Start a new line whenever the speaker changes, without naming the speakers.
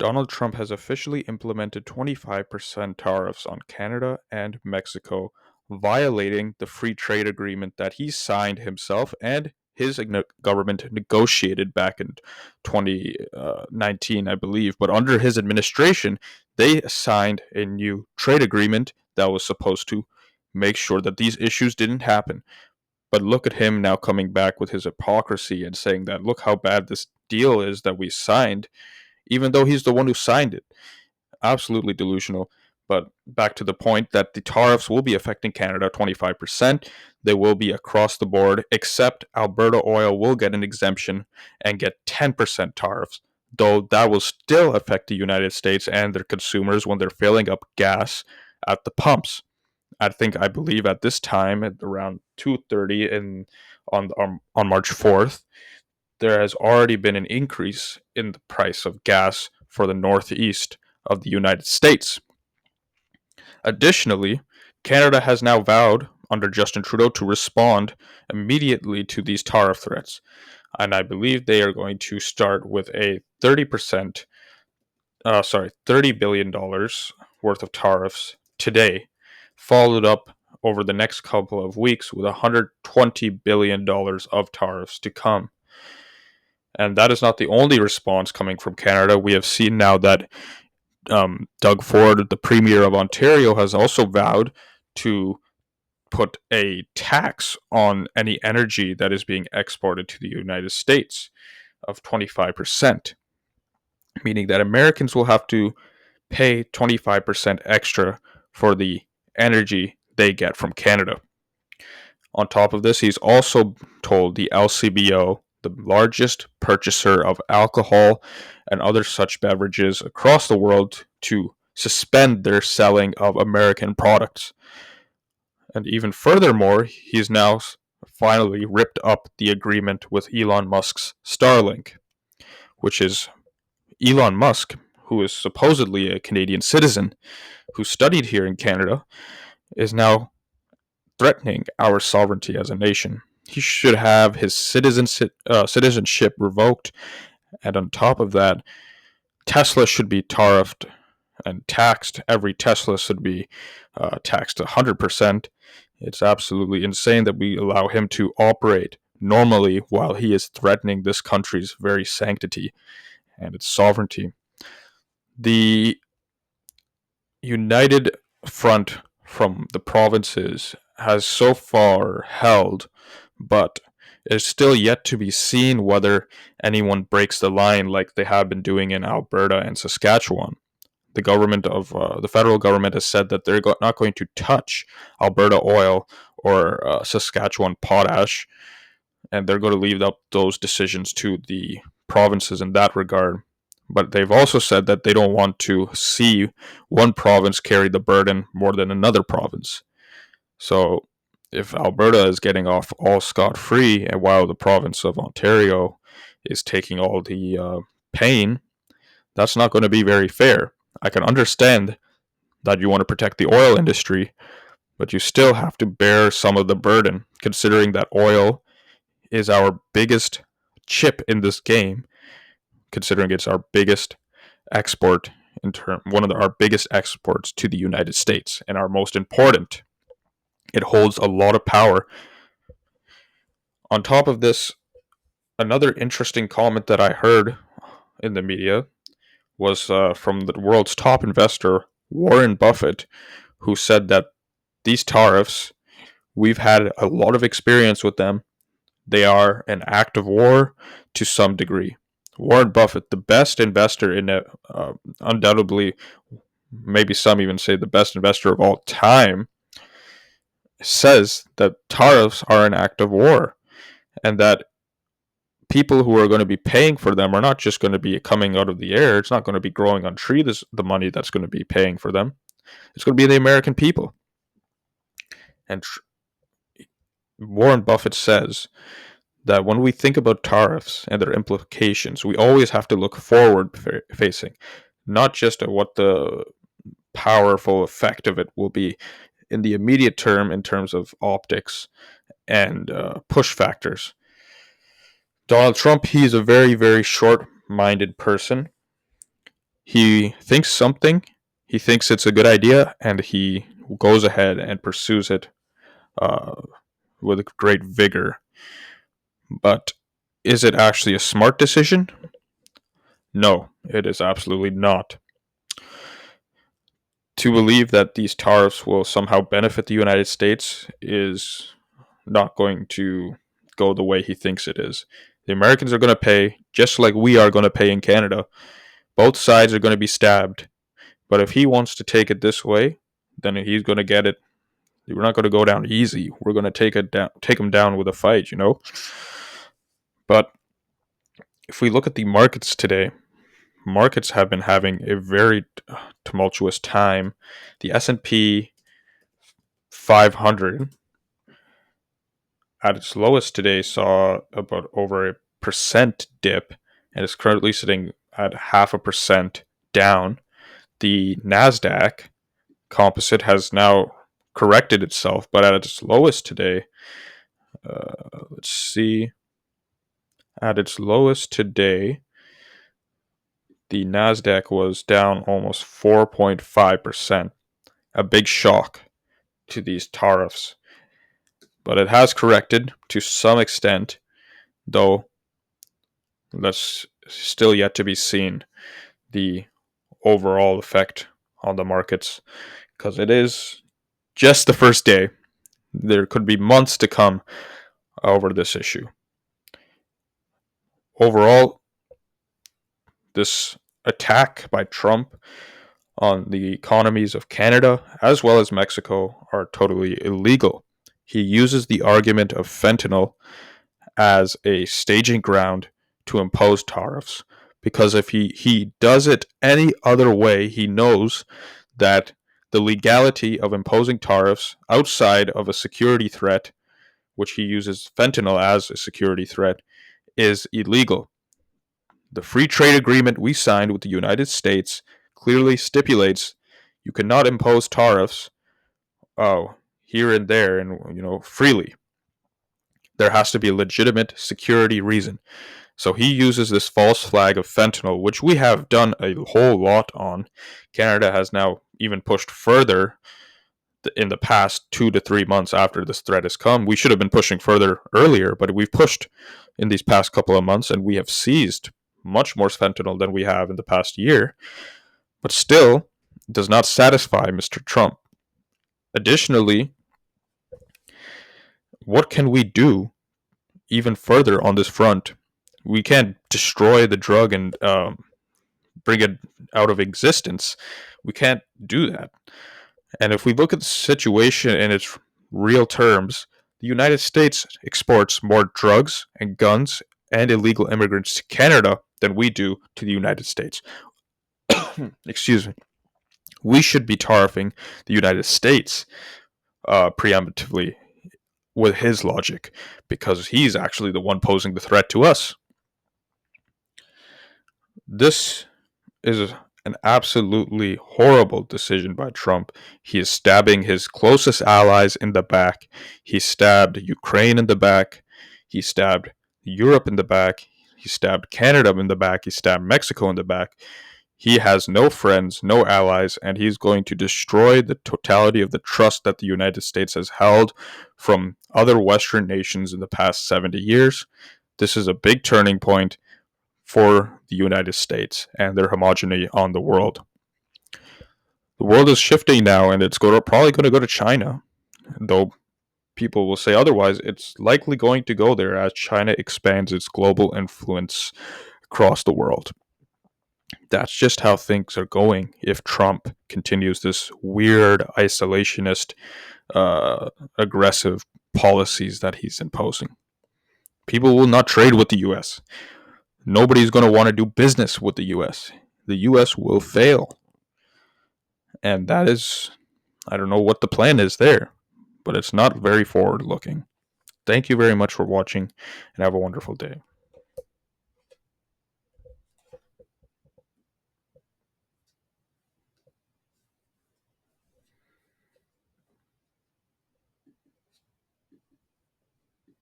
Donald Trump has officially implemented 25% tariffs on Canada and Mexico, violating the free trade agreement that he signed himself and his government negotiated back in 2019, I believe. But under his administration, they signed a new trade agreement that was supposed to make sure that these issues didn't happen. But look at him now coming back with his hypocrisy and saying that, look how bad this deal is that we signed, even though he's the one who signed it. Absolutely delusional. But back to the point that the tariffs will be affecting Canada 25%. They will be across the board, except Alberta oil will get an exemption and get 10% tariffs, though that will still affect the United States and their consumers when they're filling up gas at the pumps. I believe at this time at around 2:30 in on March 4th, there has already been an increase in the price of gas for the northeast of the United States. Additionally, Canada has now vowed under Justin Trudeau to respond immediately to these tariff threats. And I believe they are going to start with a 30 billion dollars worth of tariffs today, followed up over the next couple of weeks with $120 billion of tariffs to come. And that is not the only response coming from Canada. We have seen now that Doug Ford, the Premier of Ontario, has also vowed to put a tax on any energy that is being exported to the United States of 25%, meaning that Americans will have to pay 25% extra for the energy they get from Canada. On top of this, he's also told the LCBO, the largest purchaser of alcohol and other such beverages across the world, to suspend their selling of American products. And even furthermore, he's now finally ripped up the agreement with Elon Musk's Starlink, which is Elon Musk, who is supposedly a Canadian citizen who studied here in Canada, is now threatening our sovereignty as a nation. He should have his citizenship revoked, and on top of that, Tesla should be tariffed and taxed. Every Tesla should be taxed 100%. It's absolutely insane that we allow him to operate normally while he is threatening this country's very sanctity and its sovereignty. The united front from the provinces has so far held, but it's still yet to be seen whether anyone breaks the line like they have been doing in Alberta and Saskatchewan. The federal government has said that they're not going to touch Alberta oil or Saskatchewan potash, and they're going to leave up those decisions to the provinces in that regard. But they've also said that they don't want to see one province carry the burden more than another province. So if Alberta is getting off all scot-free, and while the province of Ontario is taking all the pain, that's not going to be very fair. I can understand that you want to protect the oil industry, but you still have to bear some of the burden, considering that oil is our biggest chip in this game, considering it's our biggest export one of our biggest exports to the United States and our most important. It holds a lot of power. On top of this, another interesting comment that I heard in the media was from the world's top investor, Warren Buffett, who said that these tariffs, we've had a lot of experience with them. They are an act of war to some degree. Warren Buffett, the best investor in it, undoubtedly, maybe some even say the best investor of all time, says that tariffs are an act of war, and that people who are going to be paying for them are not just going to be coming out of the air. It's not going to be growing on trees, the money that's going to be paying for them. It's going to be the American people. And Warren Buffett says that when we think about tariffs and their implications, we always have to look forward facing, not just at what the powerful effect of it will be in the immediate term in terms of optics and push factors. Donald Trump, he's a very, very short-minded person. He thinks something, he thinks it's a good idea, and he goes ahead and pursues it uh, with great vigor. But is it actually a smart decision? No, it is absolutely not. To believe that these tariffs will somehow benefit the United States is not going to go the way he thinks it is. The Americans are going to pay just like we are going to pay in Canada. Both sides are going to be stabbed. But if he wants to take it this way, then he's going to get it. We're not going to go down easy. We're going to take him down with a fight. But if we look at the markets today, markets have been having a very tumultuous time. The S&P 500 at its lowest today saw about over a percent dip and is currently sitting at 0.5% down. The Nasdaq composite has now corrected itself, but at its lowest today, let's see, at its lowest today, the Nasdaq was down almost 4.5%. A big shock to these tariffs. But it has corrected to some extent, though that's still yet to be seen, the overall effect on the markets, because it is just the first day. There could be months to come over this issue. Overall, this attack by Trump on the economies of Canada as well as Mexico are totally illegal. He uses the argument of fentanyl as a staging ground to impose tariffs, because if he does it any other way, he knows that the legality of imposing tariffs outside of a security threat, which he uses fentanyl as a security threat, is illegal. The free trade agreement we signed with the United States clearly stipulates you cannot impose tariffs here and there and freely. There has to be a legitimate security reason. So he uses this false flag of fentanyl, which we have done a whole lot on. Canada has now even pushed further in the past 2 to 3 months after this threat has come. We should have been pushing further earlier, but we've pushed in these past couple of months, and we have seized much more fentanyl than we have in the past year. But still, it does not satisfy Mr. Trump. Additionally, what can we do even further on this front? We can't destroy the drug and bring it out of existence. We can't do that. And if we look at the situation in its real terms, the United States exports more drugs and guns and illegal immigrants to Canada than we do to the United States. Excuse me. We should be tariffing the United States preemptively with his logic, because he's actually the one posing the threat to us. This is an absolutely horrible decision by Trump. He is stabbing his closest allies in the back. He stabbed Ukraine in the back. He stabbed Europe in the back. He stabbed Canada in the back. He stabbed Mexico in the back. He has no friends, no allies, and he's going to destroy the totality of the trust that the United States has held from other Western nations in the past 70 years. This is a big turning point for the United States and their homogeny on the world. The world is shifting now, and it's probably going to go to China, though people will say otherwise. It's likely going to go there as China expands its global influence across the world. That's just how things are going if Trump continues this weird, isolationist, aggressive policies that he's imposing. People will not trade with the U.S. Nobody's going to want to do business with the U.S. The U.S. will fail. And that is, I don't know what the plan is there, but it's not very forward looking. Thank you very much for watching, and have a wonderful day.